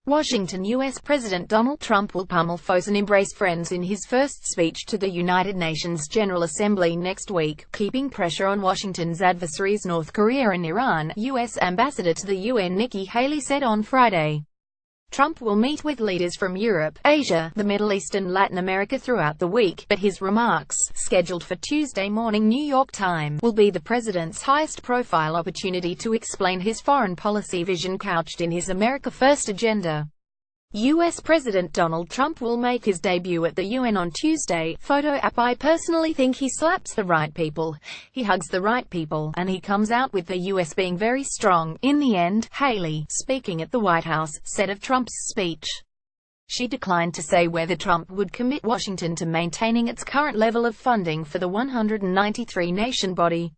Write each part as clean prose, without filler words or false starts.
Washington. U.S. President Donald Trump will pummel foes and embrace friends in his first speech to the United Nations General Assembly next week, keeping pressure on Washington's adversaries North Korea and Iran, U.S. Ambassador to the UN Nikki Haley said on Friday. Trump will meet with leaders from Europe, Asia, the Middle East and Latin America throughout the week, but his remarks, scheduled for Tuesday morning New York time, will be the president's highest-profile opportunity to explain his foreign policy vision couched in his America First agenda. U.S. President Donald Trump will make his debut at the UN on Tuesday. Photo app. I personally think he slaps the right people, he hugs the right people, and he comes out with the U.S. being very strong. In the end, Haley, speaking at the White House, said of Trump's speech. She declined to say whether Trump would commit Washington to maintaining its current level of funding for the 193-nation body.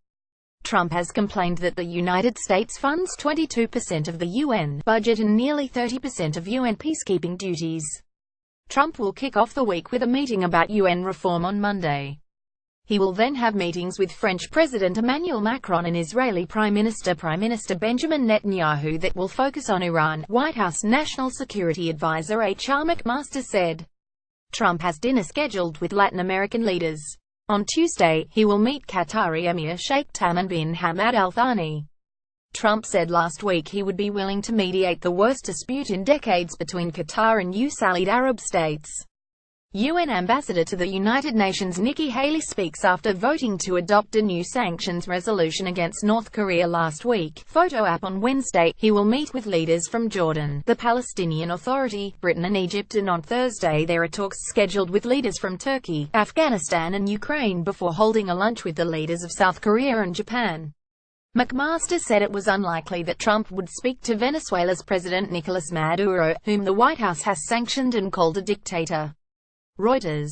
Trump has complained that the United States funds 22% of the UN budget and nearly 30% of UN peacekeeping duties. Trump will kick off the week with a meeting about UN reform on Monday. He will then have meetings with French President Emmanuel Macron and Israeli Prime Minister Benjamin Netanyahu that will focus on Iran, White House National Security Advisor H.R. McMaster said. Trump has dinner scheduled with Latin American leaders. On Tuesday, he will meet Qatari Emir Sheikh Tamim bin Hamad Al Thani. Trump said last week he would be willing to mediate the worst dispute in decades between Qatar and UAE Arab states. UN Ambassador to the United Nations Nikki Haley speaks after voting to adopt a new sanctions resolution against North Korea last week. Photo app. On Wednesday, he will meet with leaders from Jordan, the Palestinian Authority, Britain and Egypt, and on Thursday there are talks scheduled with leaders from Turkey, Afghanistan and Ukraine before holding a lunch with the leaders of South Korea and Japan. McMaster said it was unlikely that Trump would speak to Venezuela's President Nicolas Maduro, whom the White House has sanctioned and called a dictator. Reuters.